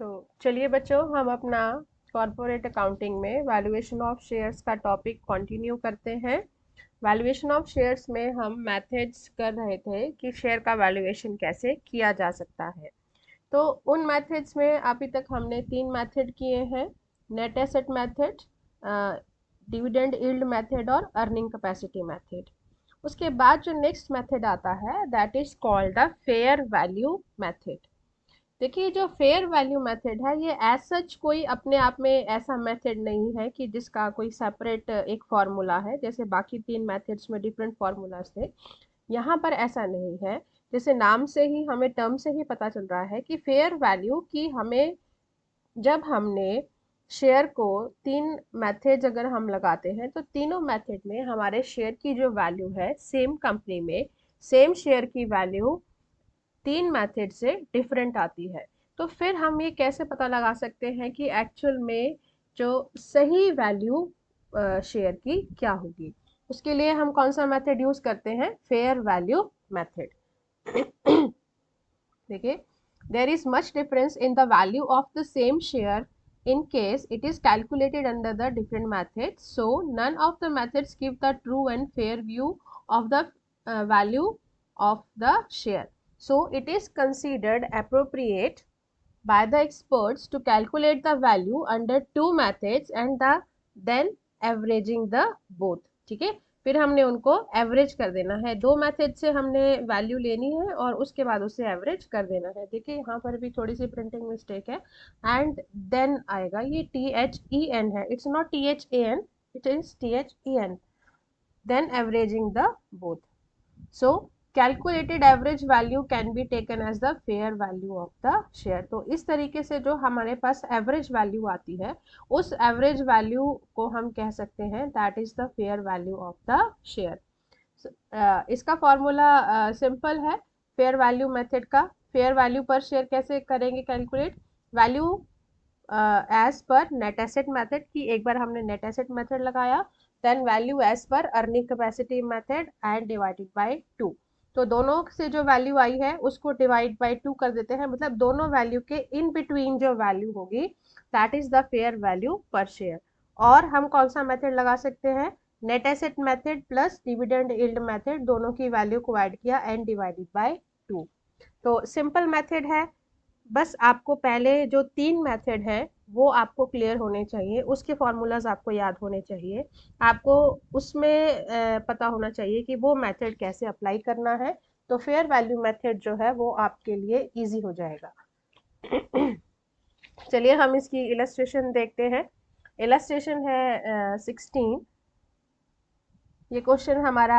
तो चलिए बच्चों, हम अपना कॉरपोरेट अकाउंटिंग में वैल्यूएशन ऑफ शेयर्स का टॉपिक कंटिन्यू करते हैं। वैल्यूएशन ऑफ शेयर्स में हम मेथड्स कर रहे थे कि शेयर का वैल्यूएशन कैसे किया जा सकता है। तो उन मेथड्स में अभी तक हमने 3 मेथड किए हैं: net asset method, dividend yield method और अर्निंग कैपेसिटी मेथड। उसके बाद जो नेक्स्ट मेथड आता है that is called the fair value method. देखिए, जो फेयर वैल्यू मेथड है ये एज सच कोई अपने आप में ऐसा मेथड नहीं है कि जिसका कोई सेपरेट एक फार्मूला है, जैसे बाकी 3 मेथड्स में डिफरेंट फार्मूलाज थे। यहाँ पर ऐसा नहीं है। जैसे नाम से ही हमें, टर्म से ही पता चल रहा है कि फेयर वैल्यू की हमें, जब हमने शेयर को 3 मेथड्स अगर हम लगाते हैं तो तीनों मेथड में हमारे शेयर की जो वैल्यू है, सेम कंपनी में सेम शेयर की वैल्यू 3 मेथड से डिफरेंट आती है। तो फिर हम ये कैसे पता लगा सकते हैं कि एक्चुअल में जो सही वैल्यू शेयर की क्या होगी। उसके लिए हम कौन सा मेथड यूज करते हैं? Fair value method. देखिए, there is much difference in the value of the same share in case it is calculated under the different methods. So none of the methods give the true and fair view of the value of the share. So it is considered appropriate by the experts to calculate the value under 2 methods and then averaging the both. ठीक है, फिर हमने उनको average कर देना है। 2 method से हमने वैल्यू लेनी है और उसके बाद उसे एवरेज कर देना है। देखिए, यहाँ पर भी थोड़ी सी प्रिंटिंग मिस्टेक है। एंड देन आएगा, ये THEN है, it's not THAN, it is THEN। Then averaging the both. So calculated average value can be taken as the fair value of the share। तो इस तरीके से जो हमारे पास एवरेज वैल्यू आती है, उस एवरेज वैल्यू को हम कह सकते हैं that is the fair value of the share. इसका फॉर्मूला सिंपल है फेयर वैल्यू मेथड का। फेयर वैल्यू पर शेयर कैसे करेंगे calculate? Value as per net asset method की, एक बार हमने नेट एसेट मेथड लगाया, then value as per earning capacity method and divided by 2। तो दोनों से जो वैल्यू आई है उसको डिवाइड बाय 2 कर देते हैं, मतलब दोनों वैल्यू के इन बिटवीन जो वैल्यू होगी that is the fair value पर शेयर। और हम कौन सा मेथड लगा सकते हैं? Net asset method plus dividend yield method, दोनों की वैल्यू को ऐड किया एंड डिवाइडेड बाय 2। तो सिंपल मेथड है। बस आपको पहले जो 3 मेथड है वो आपको क्लियर होने चाहिए, उसके फॉर्मूलाज आपको याद होने चाहिए। आपको उसमें पता होना चाहिए कि वो मेथड कैसे अप्लाई करना है। तो फेयर वैल्यू मेथड जो है वो आपके लिए इजी हो जाएगा। चलिए हम इसकी इलस्ट्रेशन देखते हैं। इलस्ट्रेशन है 16। ये क्वेश्चन हमारा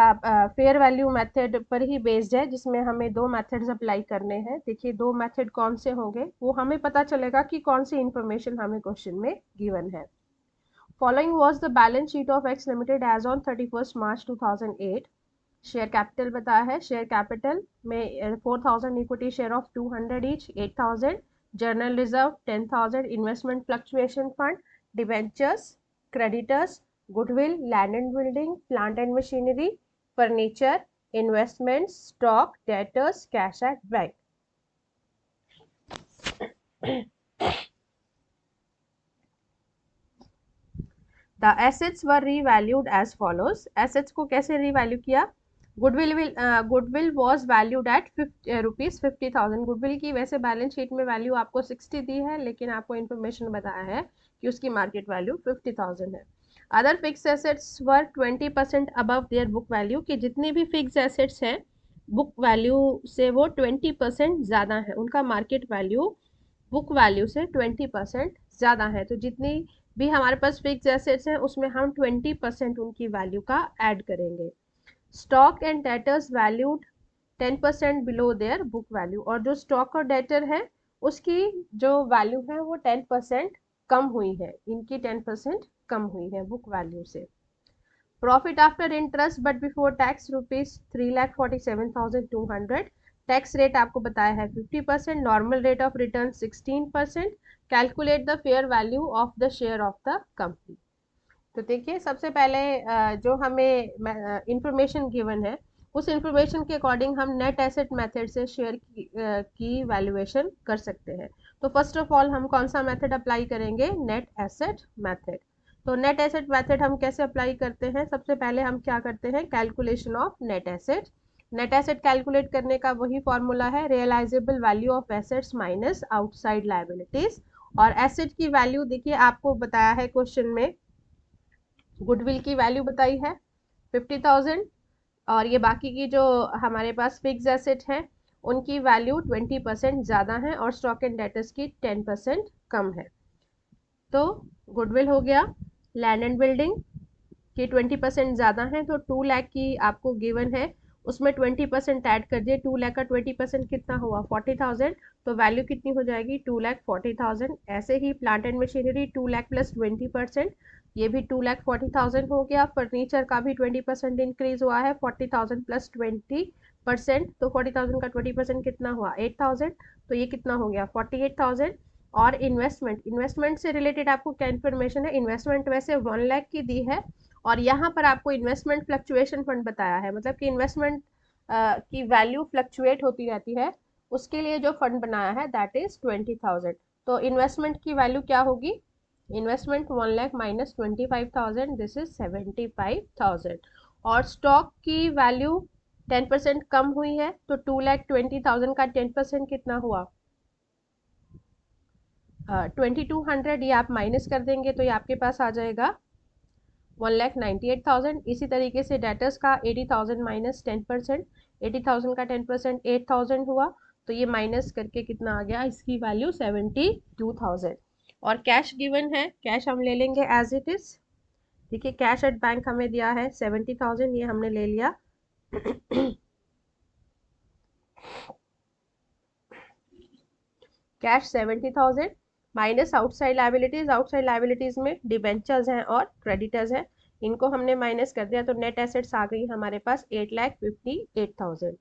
फेयर वैल्यू मेथड पर ही बेस्ड है, जिसमें हमें 2 मेथड्स अप्लाई करने हैं। देखिए, 2 मेथड कौन से होंगे वो हमें पता चलेगा कि कौन सी इंफॉर्मेशन हमें क्वेश्चन में गिवन है। Following was the balance sheet of X limited as on 31 March 2008। Share capital बताया है। शेयर कैपिटल में 4000 equity share of 200 each, 8000 general reserve, 10,000 investment fluctuation fund, debentures, creditors, goodwill, land and building, plant and machinery, furniture, investments, stock, debtors, cash at bank। The assets were revalued as follows। assets को कैसे revalue किया? goodwill was valued at rupees 50,000। goodwill की वैसे balance sheet में value आपको 60 दी है, लेकिन आपको इन्फॉर्मेशन बताया है कि उसकी मार्केट वैल्यू 50,000 है। Other fix assets were 20% above their book value, की जितनी भी फिक्स एसेट्स हैं बुक वैल्यू से वो 20% ज़्यादा है, उनका मार्केट वैल्यू बुक वैल्यू से 20% ज़्यादा है। तो जितनी भी हमारे पास फिक्स एसेट्स हैं उसमें हम 20% उनकी वैल्यू का ऐड करेंगे। Stock and debtors valued 10% below their book value, और जो स्टॉक और डेटर है उसकी जो वैल्यू है वो 10% कम हुई है, इनकी 10% कम हुई है बुक वैल्यू से। Profit after interest but before tax rupees 3,47,200। Tax rate आपको बताया है 50%, normal rate of return 16%। Calculate the fair value of the share of the company. तो देखिए, सबसे पहले जो हमें इंफॉर्मेशन गिवन है उस इंफॉर्मेशन के अकॉर्डिंग हम नेट एसेट मेथड से शेयर की वैल्यूएशन कर सकते हैं। तो फर्स्ट ऑफ ऑल हम कौन सा मेथड अप्लाई करेंगे, नेट एसेट मेथड। तो नेट एसेट मेथड हम कैसे अप्लाई करते हैं, सबसे पहले हम क्या करते हैं, calculation of net asset. Net asset calculate करने का वही फॉर्मूला है, realisable value of assets minus outside liabilities. और एसेट की वैल्यू देखिए आपको बताया है क्वेश्चन में, गुडविल की वैल्यू बताई है 50,000, और ये बाकी की जो हमारे पास फिक्स एसेट है उनकी वैल्यू 20% ज़्यादा है और स्टॉक एंड डेटर्स की 10% कम है। तो गुडविल हो गया, लैंड एंड बिल्डिंग की 20% ज़्यादा है, तो 2 लाख की आपको गिवन है, उसमें 20% ऐड कर दिए, 2 लाख का 20% कितना हुआ 40,000, तो वैल्यू कितनी हो जाएगी 2,40,000। ऐसे ही plant and machinery 2 lakh plus 20%, ये भी 2,40,000 हो गया। फर्नीचर का भी 20% इंक्रीज हुआ है, 40,000 प्लस 20%, तो 40,000 का 20% कितना हुआ 8,000, तो ये कितना हो गया 48,000। और इन्वेस्टमेंट से रिलेटेड आपको क्या इन्फॉर्मेशन है, इन्वेस्टमेंट वैसे 1 लाख की दी है, और यहाँ पर आपको इन्वेस्टमेंट फ्लक्चुएशन फंड बताया है, मतलब कि इन्वेस्टमेंट की वैल्यू फ्लक्चुएट होती रहती है, उसके लिए जो फंड बनाया है दैट इज 20,000। तो इन्वेस्टमेंट की वैल्यू क्या होगी, investment 1 lakh minus 25,000, this is 75,000। और स्टॉक की वैल्यू 10% कम हुई है, तो 2,20,000 का 10% कितना हुआ 2,200, ये आप माइनस कर देंगे तो ये आपके पास आ जाएगा 1,98,000। इसी तरीके से डेटर्स का 80,000 माइनस 10%, 80,000 का 10% 8,000 हुआ, तो ये माइनस करके कितना आ गया, इसकी वैल्यू 72,000। और कैश गिवन है, कैश हम ले लेंगे एज इट इज। देखिए कैश एट बैंक हमें दिया है 70,000, ये हमने ले लिया। Cash 70,000 minus outside liabilities, outside liabilities में डिबेंचर्स हैं और क्रेडिटर्स हैं, इनको हमने माइनस कर दिया, तो नेट एसेट्स आ गई हमारे पास 8,58,000।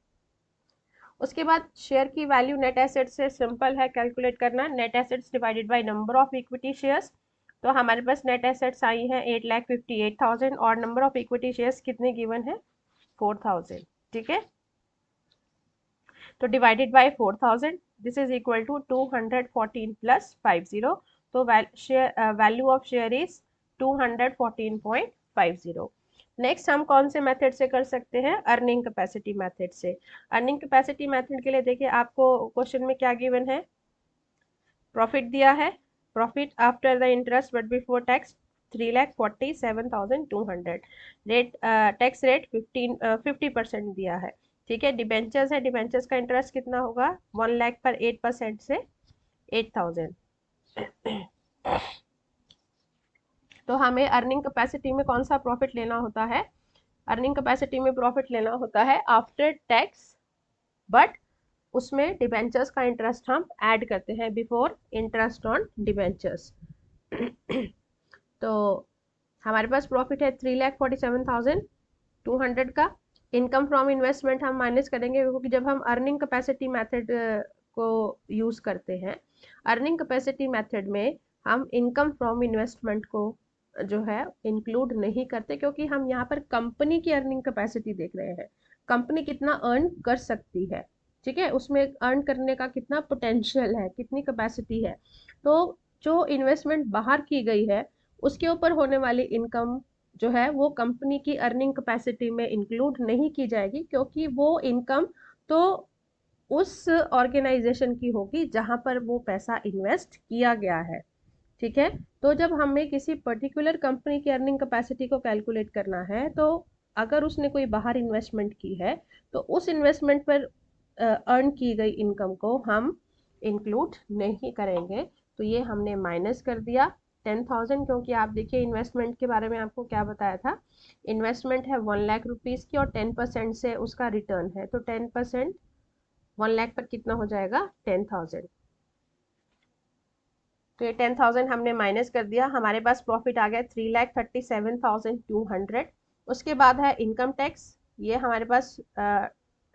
उसके बाद शेयर की वैल्यू नेट एसेट्स से सिंपल है कैलकुलेट करना, net assets divided by number of equity shares. तो हमारे पास नेट एसेट्स आई हैं 8,58,000 और नंबर ऑफ इक्विटी शेयर्स कितने गिवन है 4,000, ठीक है। तो divided by 4,000, this is equal to 214 plus 50, तो value of share is 214.50। Next हम कौन से मेथड से कर सकते हैं, अर्निंग कैपेसिटी मेथड से। अर्निंग कैपेसिटी मेथड के लिए देखिए आपको क्वेश्चन में क्या गिवन है, प्रॉफिट दिया है, profit after the interest but before tax 3,47,200, rate tax rate 50% दिया है, ठीक है। डिबेंचर्स है, डिबेंचर्स का इंटरेस्ट कितना होगा 1 लाख पर 8% से 8,000। तो हमें अर्निंग कैपेसिटी में कौन सा प्रॉफिट लेना होता है, अर्निंग कैपेसिटी में प्रॉफिट लेना होता है आफ्टर टैक्स, बट उसमें डिबेंचर्स का इंटरेस्ट हम ऐड करते हैं बिफोर इंटरेस्ट ऑन डिबेंचर्स। तो हमारे पास प्रॉफिट है 3,47,200 का। इनकम फ्रॉम इन्वेस्टमेंट हम माइनस करेंगे, क्योंकि जब हम अर्निंग कैपेसिटी मेथड को यूज़ करते हैं, अर्निंग कैपेसिटी मेथड में हम इनकम फ्रॉम इन्वेस्टमेंट को जो है इंक्लूड नहीं करते, क्योंकि हम यहाँ पर कंपनी की अर्निंग कैपेसिटी देख रहे हैं, कंपनी कितना अर्न कर सकती है, ठीक है, उसमें अर्न करने का कितना पोटेंशियल है, कितनी कैपेसिटी है। तो जो इन्वेस्टमेंट बाहर की गई है उसके ऊपर होने वाली इनकम जो है वो कंपनी की अर्निंग कैपेसिटी में इंक्लूड नहीं की जाएगी, क्योंकि वो इनकम तो उस ऑर्गेनाइजेशन की होगी जहां पर वो पैसा इन्वेस्ट किया गया है, ठीक है। तो जब हमें किसी पर्टिकुलर कंपनी की अर्निंग कैपेसिटी को कैलकुलेट करना है, तो अगर उसने कोई बाहर इन्वेस्टमेंट की है तो उस इन्वेस्टमेंट पर अर्न की गई इनकम को हम इंक्लूड नहीं करेंगे। तो ये हमने माइनस कर दिया 10,000, क्योंकि आप देखिए इन्वेस्टमेंट के बारे में आपको क्या बताया था, इन्वेस्टमेंट है 1 लाख रुपीज़ की और 10% से उसका रिटर्न है, तो 10% 1 लाख पर कितना हो जाएगा 10,000। तो ये 10,000 हमने माइनस कर दिया, हमारे पास प्रॉफिट आ गया 3,37,200। उसके बाद है इनकम टैक्स, ये हमारे पास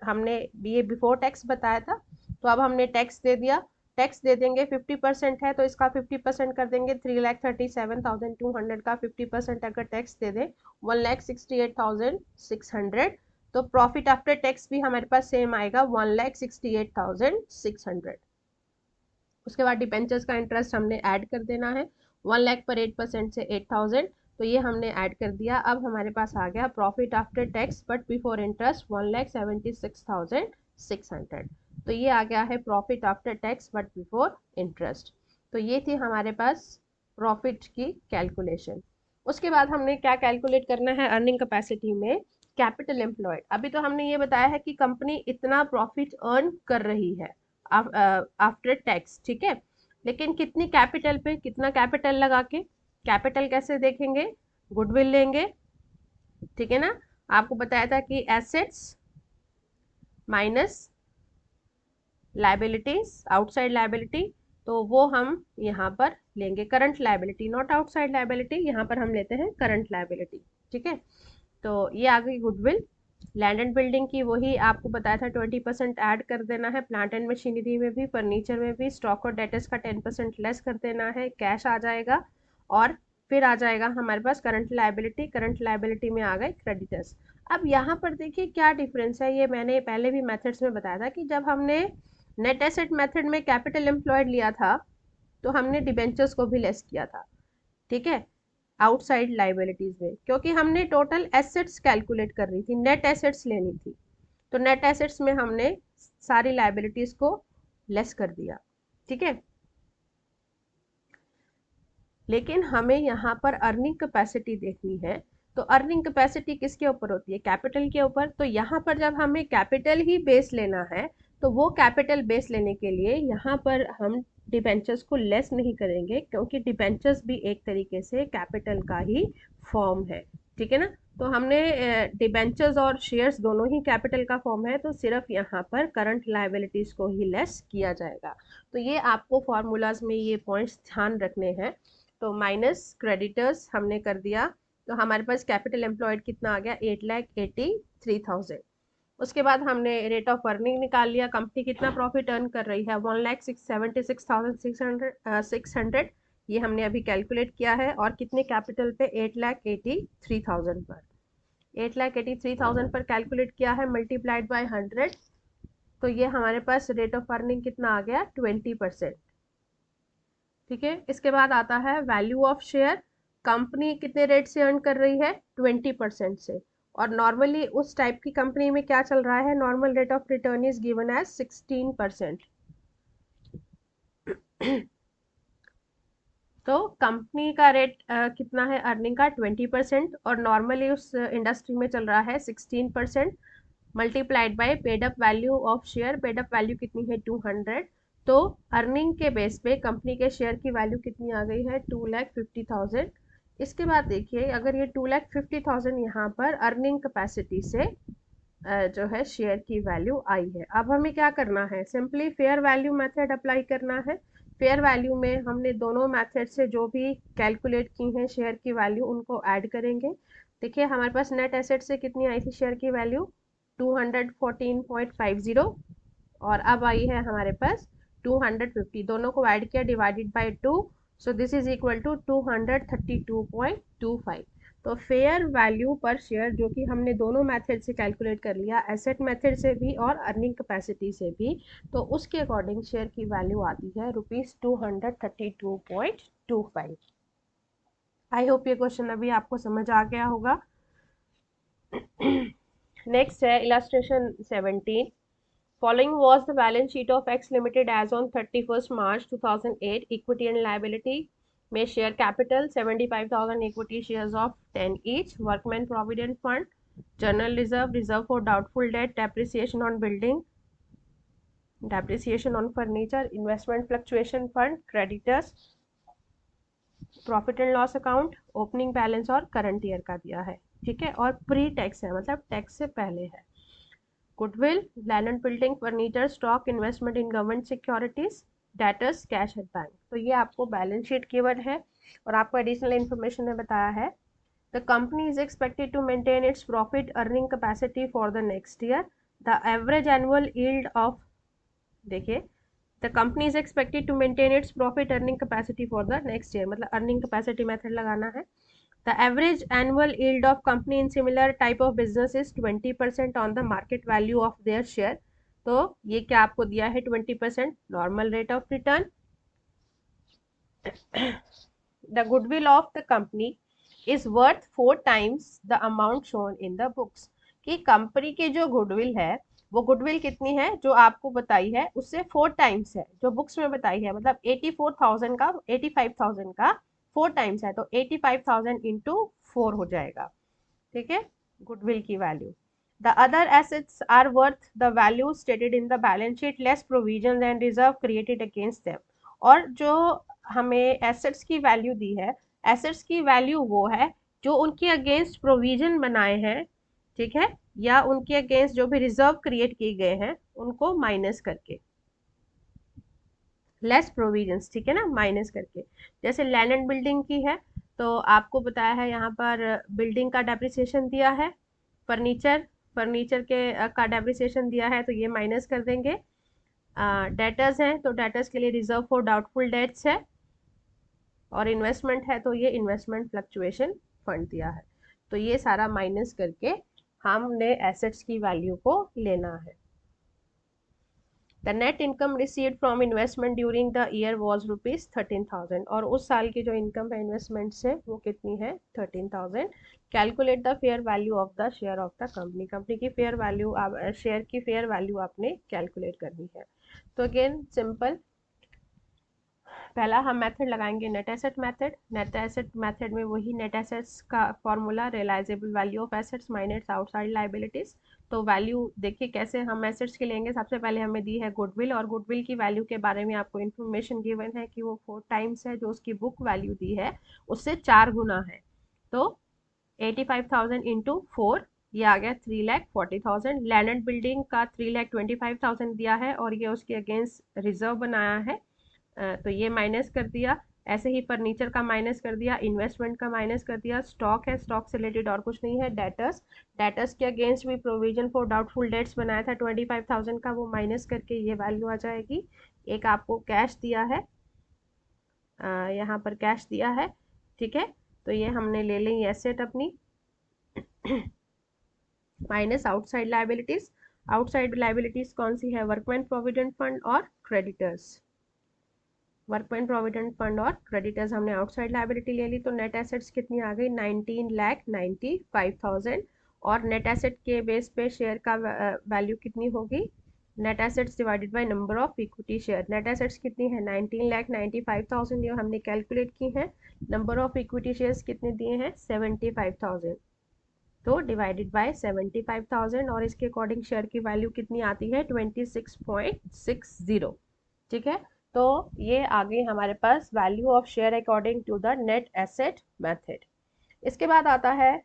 हमने ये बिफोर टैक्स बताया था, तो अब हमने टैक्स दे दिया, टैक्स दे देंगे 50% है तो इसका 50% कर देंगे, 3,37,200 का 50% अगर टैक्स दे दें 1,68,600, तो प्रॉफिट आफ्टर टैक्स भी हमारे पास सेम आएगा 1,68,600। उसके बाद डिबेंचर्स का इंटरेस्ट हमने ऐड कर देना है, 1 लाख पर 8% से 8,000, तो ये हमने ऐड कर दिया। अब हमारे पास आ गया profit after tax but before interest 1,76,600, तो ये आ गया है profit after tax but before interest. तो ये थी हमारे पास प्रॉफिट की कैलकुलेशन। उसके बाद हमने क्या कैलकुलेट करना है अर्निंग कैपेसिटी में, कैपिटल एम्प्लॉयड। अभी तो हमने ये बताया है कि कंपनी इतना प्रॉफिट अर्न कर रही है आफ्टर टैक्स, ठीक है, लेकिन कितनी कैपिटल पे कितना कैपिटल लगा के, कैपिटल कैसे देखेंगे, गुडविल लेंगे, ठीक है ना। आपको बताया था कि assets minus liabilities, outside liability, तो वो हम यहाँ पर लेंगे current liability, not outside liability, यहाँ पर हम लेते हैं करंट लाइबिलिटी, ठीक है। तो ये आ गई गुडविल। लैंड एंड बिल्डिंग की वही आपको बताया था 20% ऐड कर देना है, प्लांट एंड मशीनरी में भी, फर्नीचर में भी, स्टॉक और डेटर्स का 10% लेस कर देना है, कैश आ जाएगा। और फिर आ जाएगा हमारे पास करंट लाइबिलिटी, करंट लाइबिलिटी में आ गए क्रेडिटर्स। अब यहाँ पर देखिए क्या डिफरेंस है, ये मैंने पहले भी मेथड्स में बताया था कि जब हमने नेट एसेट मेथड में कैपिटल एम्प्लॉयड लिया था तो हमने डिबेंचर्स को भी लेस किया था, ठीक है, आउटसाइड लाइबिलिटीज में, क्योंकि हमने टोटल एसेट्स कैलकुलेट कर रही थी, नेट एसेट्स लेनी थी, तो नेट एसेट्स में हमने सारी लाइबिलिटीज को लेस कर दिया, ठीक है। लेकिन हमें यहाँ पर अर्निंग कैपेसिटी देखनी है, तो अर्निंग कैपेसिटी किसके ऊपर होती है, कैपिटल के ऊपर। तो यहाँ पर जब हमें कैपिटल ही बेस लेना है तो वो कैपिटल बेस लेने के लिए यहाँ पर हम डिबेंचर्स को लेस नहीं करेंगे, क्योंकि डिबेंचर्स भी एक तरीके से कैपिटल का ही फॉर्म है, ठीक है ना। तो हमने डिबेंचर्स और शेयर्स दोनों ही कैपिटल का फॉर्म है, तो सिर्फ यहाँ पर करंट लाइबिलिटीज को ही लेस किया जाएगा। तो ये आपको फॉर्मूलाज में ये पॉइंट्स ध्यान रखने हैं। तो माइनस क्रेडिटर्स हमने कर दिया, तो हमारे पास कैपिटल एम्प्लॉयड कितना आ गया, 8,83,000। उसके बाद हमने रेट ऑफ अर्निंग निकाल लिया, कंपनी कितना प्रॉफिट अर्न कर रही है, 1,76,600, ये हमने अभी कैलकुलेट किया है। और कितने कैपिटल पे, 8,83,000 पर, 8,83,000 पर कैलकुलेट किया है, मल्टीप्लाइड बाय 100, तो ये हमारे पास रेट ऑफ अर्निंग कितना आ गया, 20%, ठीक है। इसके बाद आता है वैल्यू ऑफ शेयर, कंपनी कितने रेट से अर्न कर रही है, 20% से। और नॉर्मली उस टाइप की कंपनी में क्या चल रहा है, normal rate of return is given as 16%। तो कंपनी का रेट कितना है अर्निंग का, 20%, और नॉर्मली उस इंडस्ट्री में चल रहा है 16%, multiplied by paid up value of share, paid up value कितनी है, 200। तो अर्निंग के बेस पे कंपनी के शेयर की वैल्यू कितनी आ गई है, 2,50,000। इसके बाद देखिए अगर ये 2,50,000 यहाँ पर अर्निंग कैपेसिटी से जो है शेयर की वैल्यू आई है, अब हमें क्या करना है, simply fair value method apply करना है। फेयर वैल्यू में हमने दोनों मेथड से जो भी कैलकुलेट की हैं शेयर की वैल्यू उनको ऐड करेंगे। देखिए हमारे पास नेट एसेट से कितनी आई थी शेयर की वैल्यू, 214.50, और अब आई है हमारे पास 250, दोनों को ऐड किया divided by 2, so this is equal to 232.25। तो फेयर वैल्यू पर शेयर जो कि हमने दोनों मेथड से कैलकुलेट कर लिया, एसेट मेथड से भी और अर्निंग कैपेसिटी से भी, तो उसके अकॉर्डिंग शेयर की वैल्यू आती है ₹232.25। आई होप ये क्वेश्चन अभी आपको समझ आ गया होगा। नेक्स्ट है illustration 17। Following was the balance sheet of X Limited as on 31st March 2008. Equity and liability में share capital 75,000 equity shares of 10 each. Workman Provident Fund, General Reserve, Reserve for Doubtful Debt, Depreciation on Building, Depreciation on Furniture, Investment Fluctuation Fund, Creditors, Profit and Loss Account, Opening Balance और Current Year का दिया है, ठीक है, और pre tax है, मतलब tax से पहले है। Goodwill, land and building, furniture, stock, investment in government securities, debtors, cash at bank. तो ये आपको बैलेंस शीट कीवर्ड है और आपको एडिशनल इन्फॉर्मेशन में बताया है। The company is expected to maintain its profit earning capacity for the next year. The average annual yield of, देखिए the company is expected to maintain its profit earning capacity for the next year, मतलब earning capacity method लगाना है। The average annual yield of company in similar type of business is 20% on the market value of their share. तो ये क्या आपको दिया है 20% normal rate of return. The goodwill of the company is worth 4 times the amount shown in the books, कि company की जो goodwill है वो गुडविल कितनी है जो आपको बताई है उससे 4 टाइम्स है जो बुक्स में बताई है, मतलब 84,000 का 85,000 का 4 टाइम्स है, तो 85,000 इंटू 4 हो जाएगा। ठीक है, गुडविल की value. The other assets are worth the value stated in the balance sheet less provision and reserve created against them, और जो हमें एसेट्स की वैल्यू दी है, एसेट्स की वैल्यू वो है जो उनके अगेंस्ट प्रोविजन बनाए हैं, ठीक है, या उनके अगेंस्ट जो भी रिजर्व क्रिएट किए गए हैं उनको माइनस करके, लेस प्रोविजंस, ठीक है ना, माइनस करके। जैसे लैंड एंड बिल्डिंग की है तो आपको बताया है यहाँ पर बिल्डिंग का डेप्रिसिएशन दिया है, फर्नीचर फर्नीचर के का डेप्रिसिएशन दिया है तो ये माइनस कर देंगे। डेटर्स हैं तो डेटर्स के लिए रिजर्व फॉर डाउटफुल डेट्स है, और इन्वेस्टमेंट है तो ये इन्वेस्टमेंट फ्लक्चुएशन फंड दिया है, तो ये सारा माइनस करके हमने एसेट्स की वैल्यू को लेना है। The net income received from investment during the year was ₹13,000, और उस साल की जो इनकम है इन्वेस्टमेंट से वो कितनी है 13,000। Calculate the fair value of the share of the company, company की फेयर वैल्यू, शेयर की फेयर वैल्यू आपने कैलकुलेट करनी है। तो अगेन सिंपल, पहला हम मेथड लगाएंगे net asset method. Net asset method में वही नेट एसेट्स का formula, realisable value of assets minus outside liabilities. तो वैल्यू देखिए कैसे हम एसेट्स के लेंगे, सबसे पहले हमें दी है गुडविल, और गुडविल की वैल्यू के बारे में आपको इन्फॉर्मेशन गिवन है कि वो 4 टाइम्स है, जो उसकी बुक वैल्यू दी है उससे 4 गुना है, तो 85,000 इंटू 4, ये आ गया 3,40,000। लैंड एंड बिल्डिंग का 3,25,000 दिया है और ये उसके अगेंस्ट रिजर्व बनाया है, तो ये माइनस कर दिया। ऐसे ही फर्नीचर का माइनस कर दिया, इन्वेस्टमेंट का माइनस कर दिया, स्टॉक है, स्टॉक से रिलेटेड और कुछ नहीं है। डेटर्स, डेटर्स के अगेंस्ट भी प्रोविजन फॉर डाउटफुल डेट्स बनाया था 25,000 का, वो माइनस करके ये वैल्यू आ जाएगी। एक आपको कैश दिया है, यहाँ पर कैश दिया है, ठीक है, तो ये हमने ले ली एसेट अपनी, minus outside liabilities. Outside liabilities कौन सी है, वर्कमैन प्रोविडेंट फंड और क्रेडिटर्स। वर्कमैन प्रोविडेंट फंड और क्रेडिटर्स हमने आउटसाइड लाइबिलिटी ले ली, तो नेट एसेट्स कितनी आ गई 19,95,000, और नेट एसेट के बेस पे शेयर का वैल्यू कितनी होगी, net assets divided by number of equity share. Net assets कितनी है 19,95,000, ये हमने कैलकुलेट की है। नंबर ऑफ इक्विटी शेयर्स कितने दिए हैं 75,000, तो डिवाइडेड बाय 75,000, और इसके अकॉर्डिंग शेयर की वैल्यू कितनी आती है 26.60, ठीक है। तो ये आ गई हमारे पास value of share according to the net asset method. इसके बाद आता है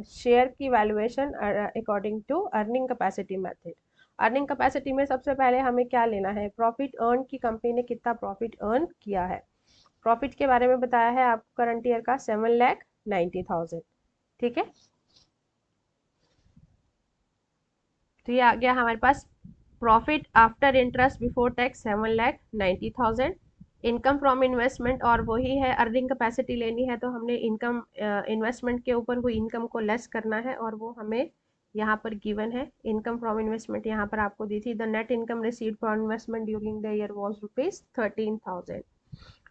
शेयर की valuation according to earning capacity method. Earning capacity में सबसे पहले हमें क्या लेना है, प्रॉफिट अर्न की कंपनी ने कितना प्रॉफिट अर्न किया है। प्रॉफिट के बारे में बताया है आपको करंट ईयर का 7,90,000, ठीक है। तो ये आ गया हमारे पास profit after interest before tax 7,90,000। Income from investment, और वही है अर्निंग कैपेसिटी लेनी है तो हमने इनकम इन्वेस्टमेंट के ऊपर हुई इनकम को लेस करना है, और वो हमें यहाँ पर गिवन है। इनकम फ्रॉम इन्वेस्टमेंट यहाँ पर आपको दी थी, the net income received from investment during the year was ₹13,000,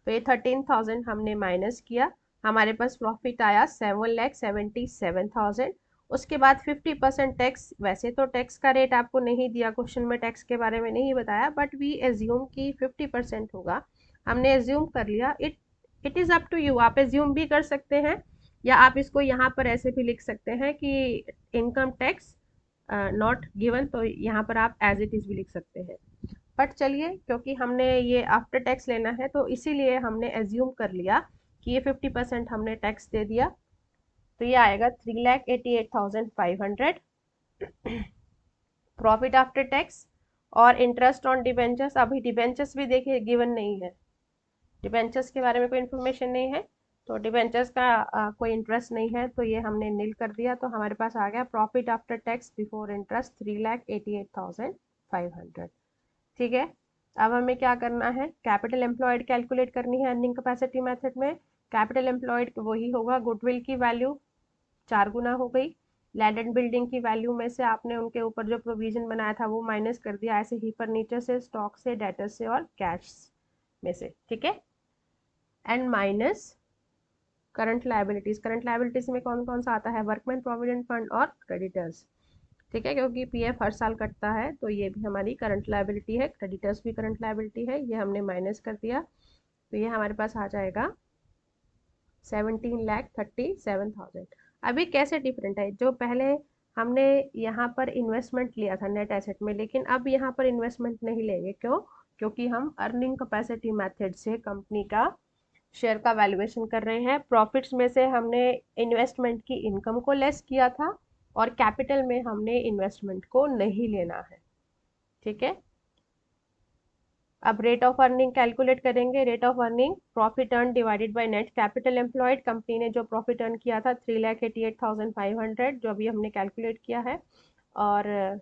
तो ये 13,000 हमने माइनस किया, हमारे पास प्रॉफिट आया 7,77,000। उसके बाद 50% टैक्स, वैसे तो टैक्स का रेट आपको नहीं दिया क्वेश्चन में, टैक्स के बारे में नहीं बताया, बट वी एज्यूम कि 50% होगा, हमने एज्यूम कर लिया। It is up to you, आप एज्यूम भी कर सकते हैं या आप इसको यहाँ पर ऐसे भी लिख सकते हैं कि इनकम टैक्स नॉट गिवन, तो यहाँ पर आप एज इट इज़ भी लिख सकते हैं। बट चलिए, क्योंकि हमने ये आफ्टर टैक्स लेना है तो इसीलिए हमने एज्यूम कर लिया कि ये 50% हमने टैक्स दे दिया, तो ये आएगा 3,88,500 प्रॉफिट आफ्टर टैक्स। और इंटरेस्ट ऑन डिबेंचर्स, अभी डिबेंचर्स भी देखिए गिवन नहीं है, डिबेंचर्स के बारे में कोई इन्फॉर्मेशन नहीं है, तो डिबेंचर्स का कोई इंटरेस्ट नहीं है, तो ये हमने नील कर दिया, तो हमारे पास आ गया profit after tax before interest 3,88,500, ठीक है। अब हमें क्या करना है, कैपिटल एम्प्लॉयड कैलकुलेट करनी है अर्निंग कैपेसिटी मेथड में। कैपिटल एम्प्लॉयड वही होगा, गुडविल की वैल्यू 4 गुना हो गई, लैंड एंड बिल्डिंग की वैल्यू में से आपने उनके ऊपर जो प्रोविजन बनाया था वो माइनस कर दिया, ऐसे ही फर्नीचर से, स्टॉक से, डेटर से और कैश में से, ठीक है। And minus current liabilities. Current liabilities में कौन कौन सा आता है, वर्कमैन प्रोविडेंट फंड और क्रेडिटर्स। ठीक है, क्योंकि पीएफ हर साल कटता है तो ये भी हमारी करंट लाइबिलिटी है, क्रेडिटर्स भी करंट लाइबिलिटी है, ये हमने माइनस कर दिया तो ये हमारे पास आ जाएगा 17,37,000। अभी कैसे डिफरेंट है, जो पहले हमने यहाँ पर इन्वेस्टमेंट लिया था नेट एसेट में, लेकिन अब यहाँ पर इन्वेस्टमेंट नहीं लेंगे, क्यों, क्योंकि हम अर्निंग कैपेसिटी मेथड से कंपनी का शेयर का वैल्यूएशन कर रहे हैं। प्रॉफिट्स में से हमने इन्वेस्टमेंट की इनकम को लेस किया था और कैपिटल में हमने इन्वेस्टमेंट को नहीं लेना है। ठीक है, अब रेट ऑफ अर्निंग कैलकुलेट करेंगे। Rate of earning profit earn divided by net capital employed. Company ने जो प्रॉफिट अर्न किया था 3,88,500, जो अभी हमने कैलकुलेट किया है, और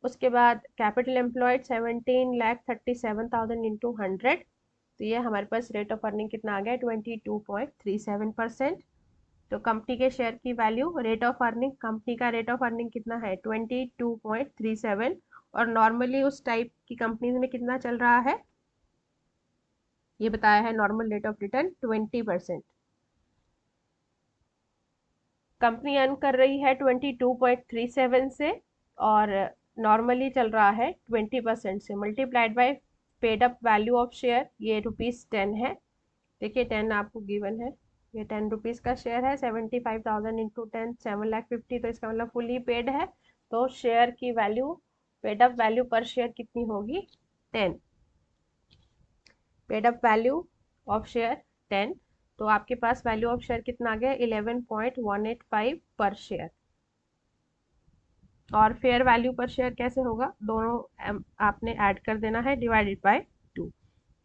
उसके बाद कैपिटल एम्प्लॉयड 17,37,000 इंटू 100, तो ये हमारे पास रेट ऑफ अर्निंग कितना आ गया, 22.37%। तो कंपनी के शेयर की value, rate of earning, company का रेट ऑफ अर्निंग कितना है 22.37, और नॉर्मली उस टाइप की कंपनीज में कितना चल रहा है, ये बताया है normal rate of return 20%। Company earn कर रही है 22.37 से और नॉर्मली चल रहा है 20% से, multiplied by paid up value of share, ये ₹10 है। देखिए 10 आपको गिवन है, ये 10 रुपीज़ का शेयर है, 75,000 इंटू 10 7,50,000, तो इसका मतलब फुली पेड है। तो शेयर की वैल्यू, पेड अप वैल्यू पर शेयर कितनी होगी, 10। Paid up value of share 10, तो आपके पास वैल्यू ऑफ शेयर कितना आ गया 11.185 पर शेयर। और फेयर वैल्यू पर शेयर कैसे होगा, दोनों आपने ऐड कर देना है डिवाइडेड बाय 2।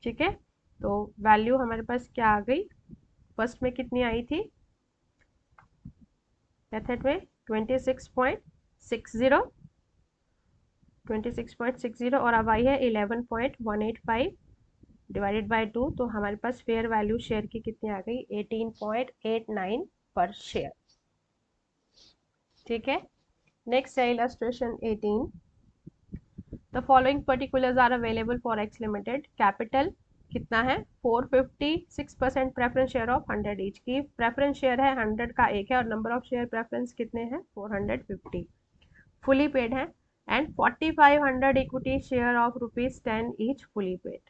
ठीक है, तो वैल्यू हमारे पास क्या आ गई, फर्स्ट में कितनी आई थी, मेथड में 26.60 और अब आई है 11.185 डिवाइडेड बाय 2, तो हमारे पास फेयर वैल्यू शेयर की कितनी आ गई 18.89 पर शेयर। ठीक है, नेक्स्ट है illustration 18। The following particulars are available for X limited. Capital कितना है 450, 6% प्रेफरेंस शेयर ऑफ 100 ईच की, प्रेफरेंस शेयर है 100 का एक है, और नंबर ऑफ शेयर प्रेफरेंस कितने हैं 450, फुली पेड है, and 4500 equity share of ₹10 each, fully paid.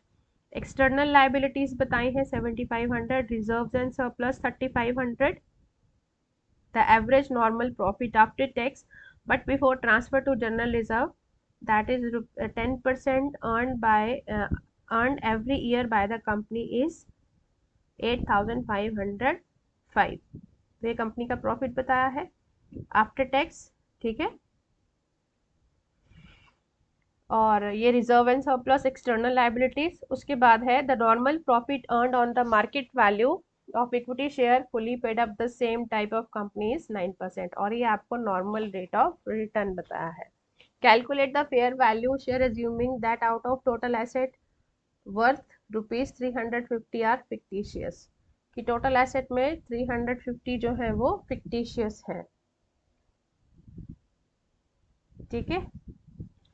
External liabilities बताई हैं 7500, reserves and surplus 3500, the average normal profit after tax but before transfer to general reserve, that is 10% earned every year by the company is 8,505। तो ये company का profit बताया है after tax. ठीक है, और ये reserve and surplus external liabilities. उसके बाद है the normal profit earned on the market value of equity share fully paid up the same type of companies 9%, और ये आपको नॉर्मल रेट ऑफ रिटर्न बताया है। Calculate the fair value share assuming that out of total asset worth ₹350 are fictitious, कि total asset में 350 जो है वो फिक्टिशियस है। ठीक है,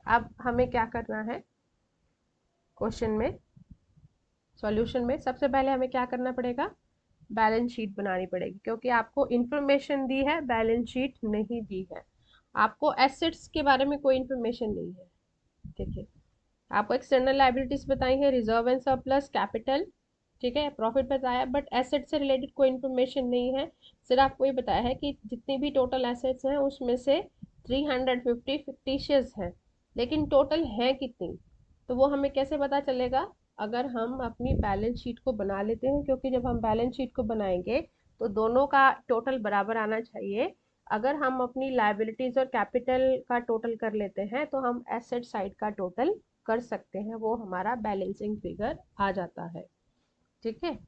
अब हमें क्या करना है क्वेश्चन में, सॉल्यूशन में, सबसे पहले हमें क्या करना पड़ेगा, बैलेंस शीट बनानी पड़ेगी, क्योंकि आपको इंफॉर्मेशन दी है, बैलेंस शीट नहीं दी है, आपको एसेट्स के बारे में कोई इंफॉर्मेशन नहीं है। ठीक है, आपको एक्सटर्नल लाइबिलिटीज बताई है, रिजर्व एंड सरप्लस, कैपिटल, ठीक है, प्रॉफिट बताया, बट एसेट से रिलेटेड कोई इन्फॉर्मेशन नहीं है। सिर्फ आपको ये बताया है कि जितनी भी टोटल एसेट्स हैं उसमें से 350 फिक्टिशियस हैं, लेकिन टोटल है कितनी, तो वो हमें कैसे पता चलेगा, अगर हम अपनी बैलेंस शीट को बना लेते हैं, क्योंकि जब हम बैलेंस शीट को बनाएंगे तो दोनों का टोटल बराबर आना चाहिए। अगर हम अपनी लाइबिलिटीज और कैपिटल का टोटल कर लेते हैं तो हम एसेट साइड का टोटल कर सकते हैं, वो हमारा बैलेंसिंग फिगर आ जाता है। ठीक है,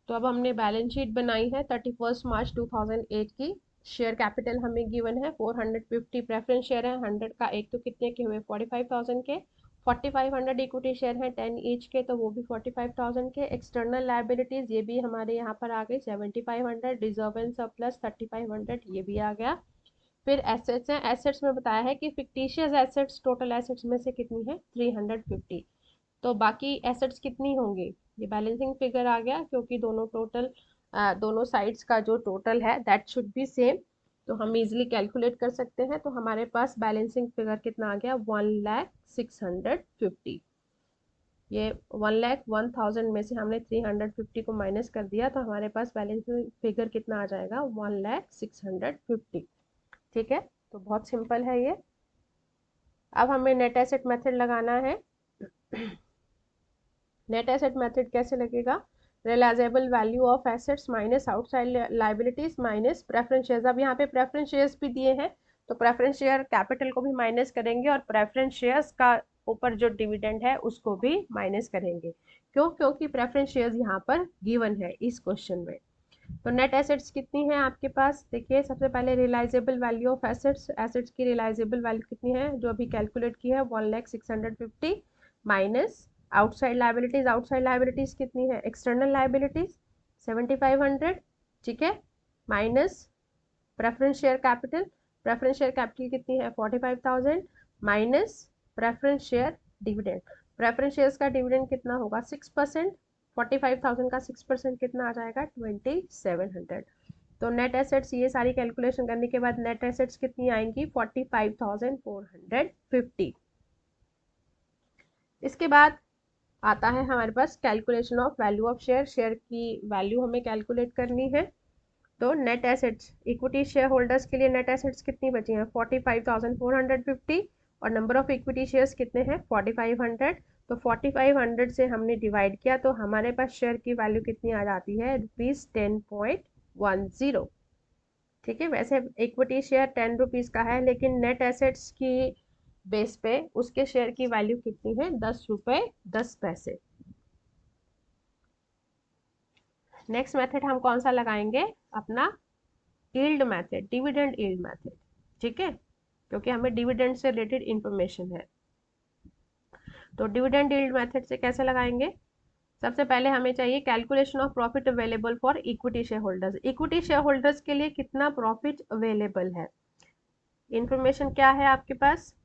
तो अब हमने बैलेंस शीट बनाई है 31 मार्च 2008 की। शेयर कैपिटल हमें गिवन है 450, प्रेफरेंस शेयर है 100 का एक, तो कितने के हुए 45,000 के, 4500 इक्विटी शेयर हैं 10 ईच के, तो वो भी 45,000 के। एक्सटर्नल लाइबिलिटीज ये भी हमारे यहाँ पर आ गई 7500, रिजर्व एंड सरप्लस 3500, ये भी आ गया। फिर एसेट्स हैं, एसेट्स में बताया है कि फिक्टिशियस एसेट्स टोटल एसेट्स में से कितनी है 350, तो बाकी एसेट्स कितनी होंगी, ये बैलेंसिंग फिगर आ गया, क्योंकि दोनों साइड्स का जो टोटल है दैट शुड बी सेम, तो हम इजीली कैलकुलेट कर सकते हैं। तो हमारे पास बैलेंसिंग फिगर कितना आ गया, 1,0650। ये 1,01,000 में से हमने 350 को माइनस कर दिया, तो हमारे पास बैलेंसिंग फिगर कितना आ जाएगा, 1,0650। ठीक है, तो बहुत सिंपल है ये। अब हमें नेट एसेट मेथड लगाना है। नेट एसेट मेथड कैसे लगेगा, realisable value of assets minus outside liabilities minus preference shares. अब यहाँ पे प्रेफरेंस शेयर्स भी दिए हैं, तो प्रेफरेंस शेयर कैपिटल को भी माइनस करेंगे और प्रेफरेंस शेयर्स का ऊपर जो डिविडेंड है उसको भी माइनस करेंगे। क्यों, क्योंकि प्रेफरेंस शेयर्स यहाँ पर गिवन है इस क्वेश्चन में। तो नेट एसेट्स कितनी है आपके पास, देखिए सबसे पहले realisable value of assets, assets की रियलाइजेबल वैल्यू कितनी है जो अभी कैलकुलेट की है, 1,0650 minus outside liabilities, outside liabilities कितनी है, एक्सटर्नल लाइबिलिटीज 7,500, ठीक है, minus preference share capital, preference share capital कितनी है 45,000, minus preference share dividend, preference shares का डिविडेंड कितना होगा 6%, 45,000 का 6% कितना आ जाएगा 2,700। तो नेट एसेट्स, ये सारी कैलकुलेशन करने के बाद नेट एसेट्स कितनी आएंगी 45,450। इसके बाद आता है हमारे पास calculation of value of share, share की वैल्यू हमें कैलकुलेट करनी है। तो net assets, equity share holders के लिए नेट एसेट्स कितनी बची हैं 45,450 और नंबर ऑफ इक्विटी शेयर्स कितने हैं 4,500। तो 4,500 से हमने डिवाइड किया तो हमारे पास शेयर की वैल्यू कितनी आ जाती है ₹10.10। ठीक है, वैसे इक्विटी शेयर 10 रुपीज़ का है, लेकिन नेट एसेट्स की बेस पे उसके शेयर की वैल्यू कितनी है ₹10.10। नेक्स्ट मेथड हम कौन सा लगाएंगे, अपना yield method, dividend yield method. ठीक है, क्योंकि हमें डिविडेंड से रिलेटेड इंफॉर्मेशन है। तो डिविडेंड यील्ड मेथड से कैसे लगाएंगे, सबसे पहले हमें चाहिए calculation of profit available for equity share holders. Equity share holders के लिए कितना प्रॉफिट अवेलेबल है, इंफॉर्मेशन क्या है आपके पास,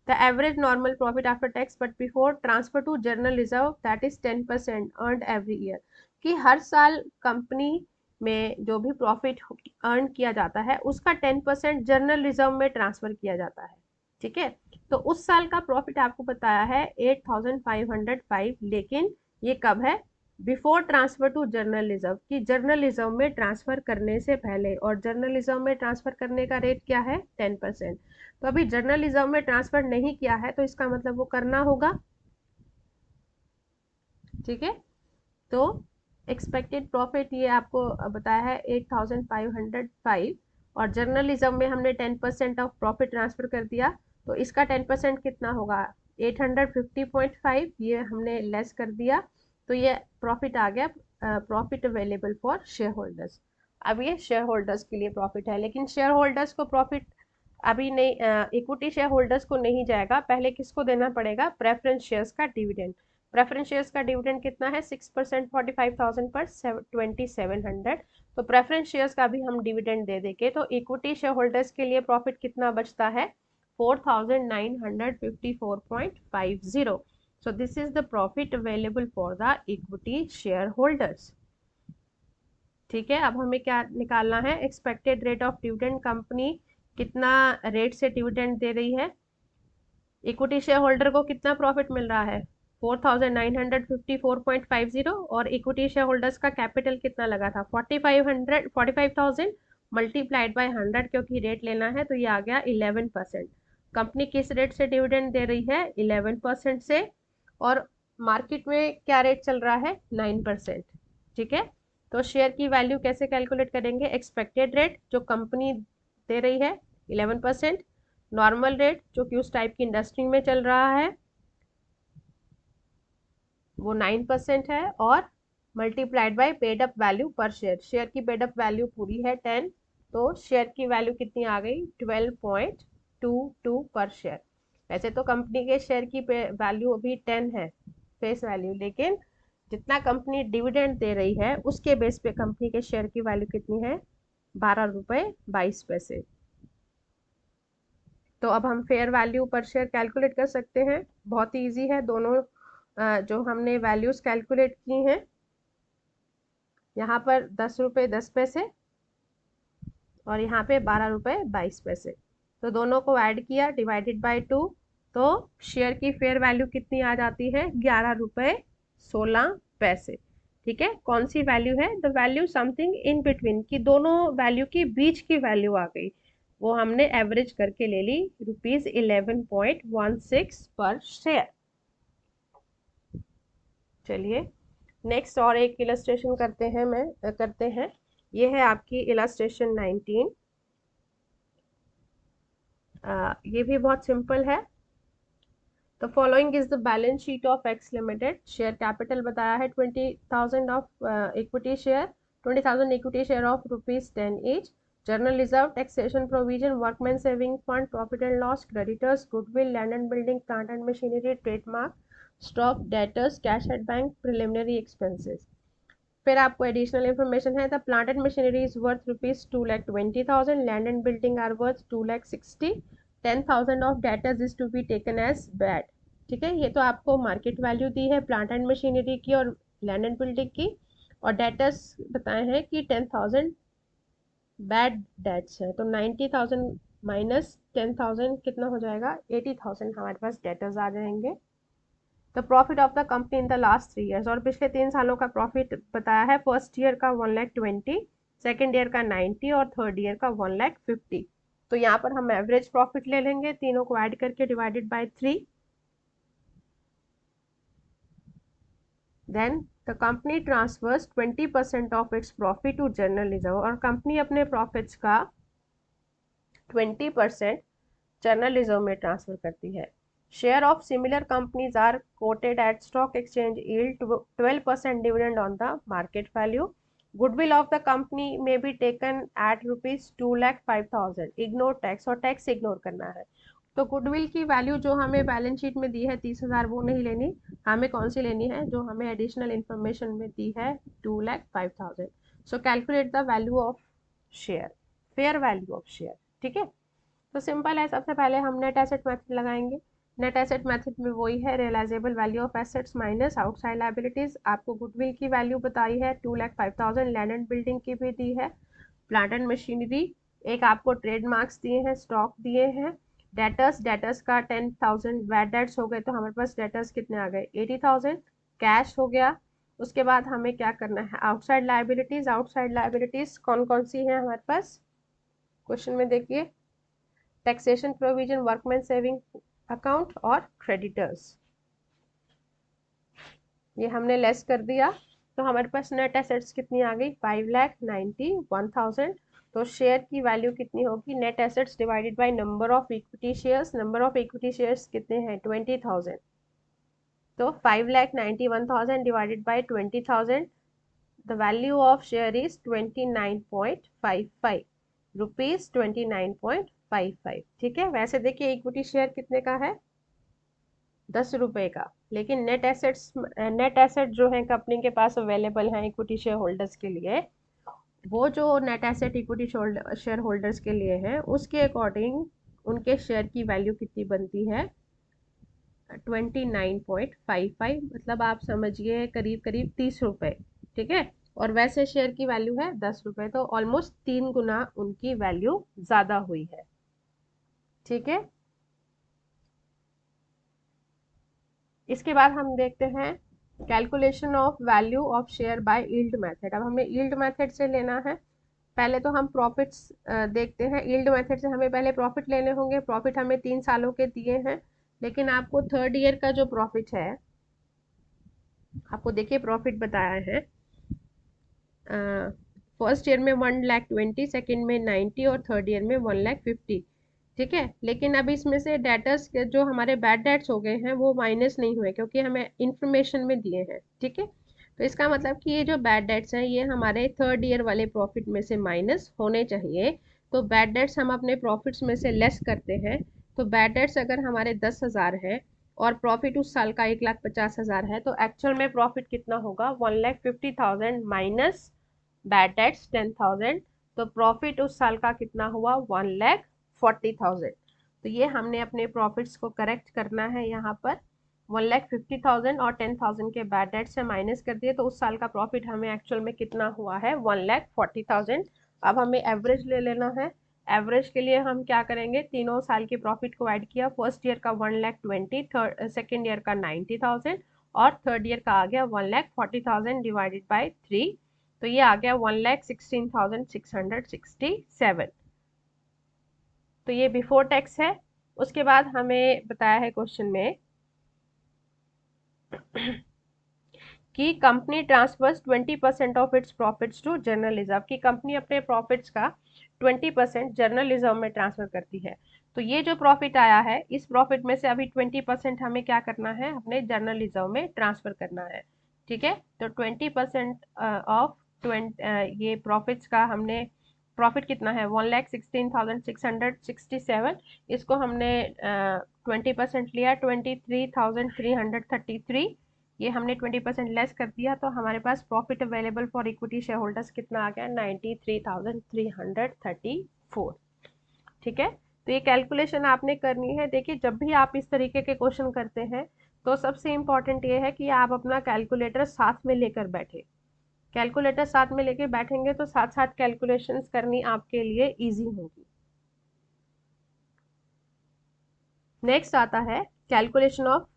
the average normal profit after tax but before transfer to general reserve that is 10% earned every year, कि हर साल कंपनी में जो भी प्रॉफिट अर्न किया जाता है उसका 10% जनरल रिजर्व में ट्रांसफर किया जाता है। ठीक है, तो उस साल का प्रॉफिट आपको बताया है 8,505, लेकिन ये कब है, before transfer to general reserve, कि जनरल रिजर्व में ट्रांसफर करने से पहले, और जनरल रिजर्व में ट्रांसफर करने का रेट क्या है 10%। तो अभी जनरल रिजर्व में ट्रांसफर नहीं किया है, तो इसका मतलब वो करना होगा। ठीक है, तो एक्सपेक्टेड प्रॉफिट ये आपको बताया है 8,505 और जनरल रिजर्व में हमने 10% ऑफ प्रॉफिट ट्रांसफर कर दिया, तो इसका 10% कितना होगा 850.5, ये हमने लेस कर दिया, तो ये प्रॉफिट आ गया profit available for share holders. अब ये शेयर होल्डर्स के लिए प्रॉफिट है, लेकिन शेयर होल्डर्स को प्रॉफिट अभी नहीं, इक्विटी शेयर होल्डर्स को नहीं जाएगा, पहले किसको देना पड़ेगा, प्रेफरेंस शेयर्स का डिविडेंड। प्रेफरेंस शेयर्स का डिविडेंड कितना है 6%, 45,000 पर 2,700। तो प्रेफरेंस शेयर्स का भी हम डिविडेंड दे देंगे, तो इक्विटी शेयर होल्डर्स के लिए प्रॉफिट कितना बचता है 4,954.50। so this is the profit available for the equity shareholders। ठीक है, अब हमें क्या निकालना है, expected rate of dividend, company कितना रेट से डिविडेंड दे रही है, इक्विटी शेयर होल्डर को कितना प्रॉफिट मिल रहा है 4,954.50 और इक्विटी शेयर होल्डर्स का कैपिटल कितना लगा था 45,000 मल्टीप्लाइड बाय 100, क्योंकि रेट लेना है तो ये आ गया 11%। कंपनी किस रेट से डिविडेंड दे रही है 11% से, और मार्केट में क्या रेट चल रहा है 9%। ठीक है, तो शेयर की वैल्यू कैसे कैलकुलेट करेंगे, एक्सपेक्टेड रेट जो कंपनी दे रही है 11%, नॉर्मल रेट जो कि उस टाइप की इंडस्ट्री में चल रहा है वो 9% है, और multiplied by paid up value पर शेयर, शेयर की पेड अप वैल्यू पूरी है 10, तो शेयर की वैल्यू कितनी आ गई 12.22 पर शेयर। वैसे तो कंपनी के शेयर की वैल्यू अभी 10 है फेस वैल्यू, लेकिन जितना कंपनी डिविडेंड दे रही है उसके बेस पे कंपनी के शेयर की वैल्यू कितनी है 12 रुपये 22 पैसे। तो अब हम फेयर वैल्यू पर शेयर कैलकुलेट कर सकते हैं, बहुत ही ईजी है, दोनों जो हमने वैल्यूज कैलकुलेट की हैं, यहाँ पर 10 रुपये 10 पैसे और यहाँ पे 12 रुपये 22 पैसे, तो दोनों को ऐड किया डिवाइडेड बाय 2, तो शेयर की फेयर वैल्यू कितनी आ जाती है? 11 रुपये 16 पैसे। ठीक है, कौन सी वैल्यू है? The value something in between, की दोनों वैल्यू के बीच की वैल्यू आ गई, वो हमने एवरेज करके ले ली, ₹11.16 पर शेयर। चलिए नेक्स्ट और एक इलस्ट्रेशन करते हैं। ये है आपकी इलस्ट्रेशन 19। ये भी बहुत सिंपल है। तो following is the balance sheet of X limited. Share capital बताया है 20,000 of equity share, 20,000 equity share of ₹10 each. General reserve, taxation provision, workman saving fund, profit and loss, creditors, goodwill, land and building, plant and machinery, trademark, stock, debtors, cash at bank, preliminary expenses. फिर आपको additional information है, the plant and machinery is worth ₹2,20,000, land and building are worth ₹2,60,000, 10,000 of debtors is to be taken as bad. ठीक है, ये तो आपको market value दी है plant and machinery की और लैंड एंड बिल्डिंग की, और डेटर्स बताए हैं कि 10,000 बैड डेट्स है, तो 90,000 माइनस 10,000 कितना हो जाएगा? 80,000 हमारे पास डेटर्स आ जाएंगे। The profit of the company in the last 3 years, और पिछले 3 सालों का प्रॉफिट बताया है। फर्स्ट ईयर का 1,20,000, सेकेंड ईयर का 90 और थर्ड ईयर का 1,50,000। तो यहाँ पर हम एवरेज प्रॉफिट ले लेंगे, तीनों को ऐड करके divided by 3। Then the company transfers 20% of its profit to general reserve, और कंपनी अपने प्रॉफिट्स का 20% जनरल रिजर्व में ट्रांसफर करती है। Share of similar companies are quoted at stock exchange, yield 12% dividend on the market value. Goodwill of the company may be taken at ₹2,05,000. Ignore tax, और tax ignore करना है। तो goodwill की value जो हमें बैलेंस शीट में दी है 30,000, वो नहीं लेनी, हमें कौन सी लेनी है? जो हमें एडिशनल इंफॉर्मेशन में दी है 2,05,000। So calculate the value of share, fair value of share. ठीक है, तो सिंपल है, सबसे पहले हम नेट एसेट मेथड लगाएंगे। नेट एसेट मेथड में वही है, realisable value of assets minus outside liabilities. आपको गुडविल की वैल्यू बताई है 2,05,000, लैंड एंड बिल्डिंग की भी दी है, प्लांट एंड मशीनरी, एक आपको ट्रेडमार्क्स दिए हैं, स्टॉक दिए हैं, डेटर्स का 10,000 बैड डेट्स हो गए, तो हमारे पास डेटर्स कितने आ गए? 80,000। कैश हो गया। उसके बाद हमें क्या करना है? Outside liabilities. आउटसाइड लायबिलिटीज कौन कौन सी है हमारे पास? क्वेश्चन में देखिए, taxation provision, workman saving account और क्रेडिटर्स, ये हमने लेस कर दिया, तो हमारे पास नेट एसेट्स कितनी आ गई? 5,91,000। तो शेयर की वैल्यू कितनी होगी? Net assets divided by number of equity shares. Number of equity shares कितने हैं? 20,000। तो 5,91,000 divided by 20,000, the value of share is 29.55 rupees, 29.55। ठीक है, वैसे देखिए इक्विटी शेयर कितने का है? 10 रुपए का, लेकिन नेट एसेट जो है कंपनी के पास अवेलेबल है इक्विटी शेयर होल्डर्स के लिए, वो जो net asset equity share holders के लिए है, उसके अकॉर्डिंग उनके शेयर की वैल्यू कितनी बनती है? 29.55, मतलब आप समझिए करीब करीब 30 रुपए। ठीक है, और वैसे शेयर की वैल्यू है 10 रुपए, तो ऑलमोस्ट 3 गुना उनकी वैल्यू ज्यादा हुई है। ठीक है, इसके बाद हम देखते हैं calculation of value of share by yield method. अब हमें यील्ड मेथड से लेना है। पहले तो हम प्रॉफिट्स देखते हैं। यील्ड मेथड से हमें पहले प्रॉफिट लेने होंगे। प्रॉफिट हमें 3 सालों के दिए हैं, लेकिन आपको थर्ड ईयर का जो प्रॉफिट है, आपको देखिए प्रॉफिट बताया है, फर्स्ट ईयर में 1,20,000, सेकेंड में 90 और थर्ड ईयर में 1,50,000। ठीक है, लेकिन अब इसमें से डेटर्स जो हमारे बैड डेट्स हो गए हैं वो माइनस नहीं हुए, क्योंकि हमें इंफॉर्मेशन में दिए हैं। ठीक है, तो इसका मतलब कि ये जो बैड डेट्स हैं ये हमारे थर्ड ईयर वाले प्रॉफिट में से माइनस होने चाहिए। तो बैड डेट्स हम अपने प्रॉफिट्स में से लेस करते हैं। तो बैड डेट्स अगर हमारे 10,000 है और प्रॉफिट उस साल का 1,50,000 है, तो एक्चुअल में प्रॉफिट कितना होगा? 1,50,000 माइनस बैड डेट्स 10,000, तो प्रॉफिट उस साल का कितना हुआ? 1,40,000। तो ये हमने अपने प्रॉफिट्स को करेक्ट करना है यहाँ पर। 1,50,000 और 10,000 के बैड डेट से माइनस कर दिए तो उस साल का प्रॉफिट हमें एक्चुअल में कितना हुआ है 1,40,000। अब हमें एवरेज ले लेना है। एवरेज के लिए हम क्या करेंगे, तीनों साल के प्रॉफिट को ऐड किया। फर्स्ट ईयर का 1,20,000, सेकेंड ईयर का 90,000 और थर्ड ईयर का आ गया 1,40,000 डिवाइडेड बाई 3, तो ये आ गया 1,16,667। तो ये बिफोर टैक्स है। उसके बाद हमें बताया है क्वेश्चन में कि company transfers 20% of its profits to general reserve, की कंपनी अपने प्रॉफिट्स का 20% जर्नल रिजर्व में ट्रांसफर करती है। तो ये जो प्रॉफिट आया है, इस प्रॉफिट में से अभी 20% हमें क्या करना है, अपने जर्नल रिजर्व में ट्रांसफर करना है। ठीक है, तो 20% ऑफ ये प्रॉफिट्स का हमने प्रॉफिट कितना है 1,16,667, इसको हमने 20% लिया 23,333, ये हमने 20% लेस कर दिया तो हमारे पास profit available for equity share holders कितना आ गया 93,334। ठीक है, तो ये कैलकुलेशन आपने करनी है। देखिए जब भी आप इस तरीके के क्वेश्चन करते हैं तो सबसे इम्पॉर्टेंट ये है कि आप अपना कैलकुलेटर साथ में लेकर बैठे। कैलकुलेटर साथ में लेके बैठेंगे तो साथ साथ कैलकुलेशंस करनी आपके लिए इजी होगी। नेक्स्ट आता है calculation of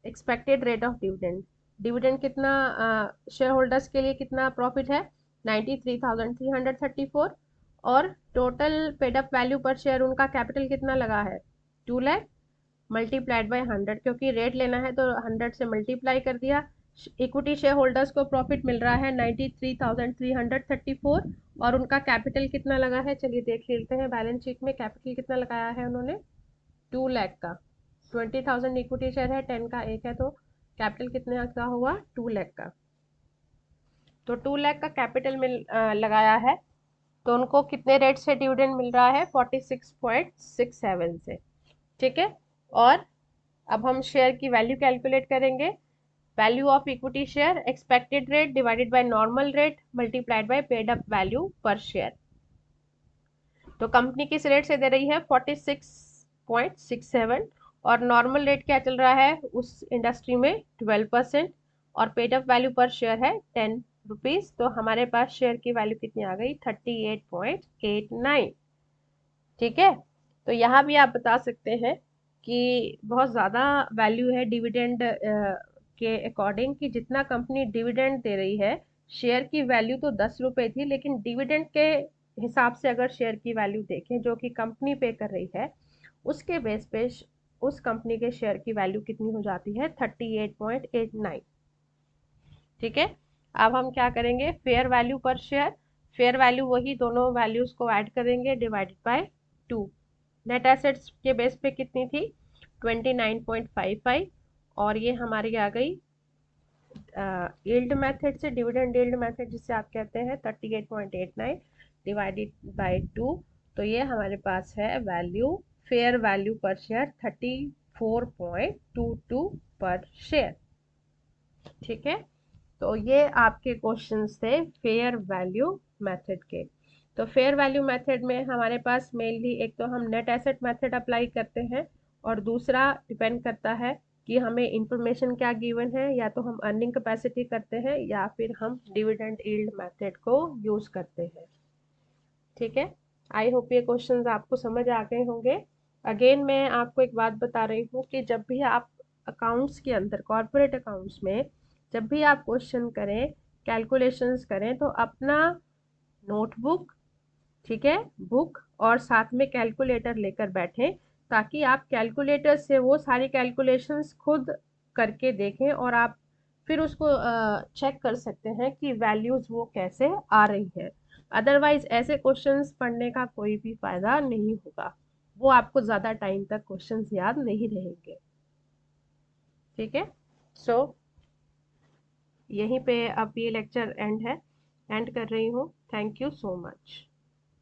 expected rate of dividend. Dividend कितना शेयर होल्डर्स के लिए कितना प्रॉफिट है 93,334 और टोटल पेड अप वैल्यू पर शेयर उनका कैपिटल कितना लगा है 2 लाख मल्टीप्लाइड बाय 100, क्योंकि रेट लेना है तो 100 से मल्टीप्लाई कर दिया। इक्विटी शेयर होल्डर्स को प्रॉफिट मिल रहा है 93,334 और उनका कैपिटल कितना लगा है, चलिए देख लेते हैं बैलेंस शीट में कैपिटल कितना लगाया है उन्होंने 2 लाख का। 20,000 इक्विटी शेयर है, 10 का एक है, तो कैपिटल कितने का हुआ 2 लाख का। तो 2 लाख का कैपिटल लगाया है तो उनको कितने रेट से डिविडेंड मिल रहा है 46.67 से। ठीक है, और अब हम शेयर की वैल्यू कैलकुलेट करेंगे। Value of equity share expected rate divided by normal rate multiplied by paid up value पर शेयर। तो कंपनी किस रेट से दे रही है 46.67 और नॉर्मल रेट क्या चल रहा है उस इंडस्ट्री में 12% और पेड अप वैल्यू पर शेयर है 10 रुपीज। तो हमारे पास शेयर की वैल्यू कितनी आ गई 38.89। ठीक है, तो यहाँ भी आप बता सकते हैं कि बहुत ज़्यादा वैल्यू है डिविडेंड के अकॉर्डिंग, कि जितना कंपनी डिविडेंड दे रही है, शेयर की वैल्यू तो 10 रुपये थी लेकिन डिविडेंड के हिसाब से अगर शेयर की वैल्यू देखें जो कि कंपनी पे कर रही है, उसके बेस पे उस कंपनी के शेयर की वैल्यू कितनी हो जाती है 38.89। ठीक है, अब हम क्या करेंगे फेयर वैल्यू पर शेयर, फेयर वैल्यू वही दोनों वैल्यूज को ऐड करेंगे डिवाइडेड बाय 2। नेट एसेट्स के बेस पे कितनी थी 29.55 और ये हमारी आ गई यील्ड मेथड से, डिविडेंड यील्ड मेथड जिसे आप कहते हैं 38.89 डिवाइडेड बाय 2, तो ये हमारे पास है वैल्यू फेयर वैल्यू पर शेयर 34.22 पर शेयर। ठीक है, तो ये आपके क्वेश्चंस थे फेयर वैल्यू मेथड के। तो फेयर वैल्यू मेथड में हमारे पास मेनली एक तो हम नेट एसेट मेथड अप्लाई करते हैं और दूसरा डिपेंड करता है कि हमें इंफॉर्मेशन क्या गिवन है, या तो हम अर्निंग कैपेसिटी करते हैं या फिर हम डिविडेंड यील्ड मेथड को यूज करते हैं। ठीक है, आई होप ये क्वेश्चंस आपको समझ आ गए होंगे। अगेन मैं आपको एक बात बता रही हूँ कि जब भी आप अकाउंट्स के अंदर कॉर्पोरेट अकाउंट्स में जब भी आप क्वेश्चन करें कैलकुलेशंस करें तो अपना नोटबुक, ठीक है, बुक और साथ में कैलकुलेटर लेकर बैठें ताकि आप कैलकुलेटर से वो सारी कैलकुलेशंस खुद करके देखें और आप फिर उसको चेक कर सकते हैं कि वैल्यूज वो कैसे आ रही है। अदरवाइज ऐसे क्वेश्चंस पढ़ने का कोई भी फायदा नहीं होगा, वो आपको ज़्यादा टाइम तक क्वेश्चंस याद नहीं रहेंगे। ठीक है, सो यहीं पे अब ये लेक्चर एंड कर रही हूँ। Thank you so much.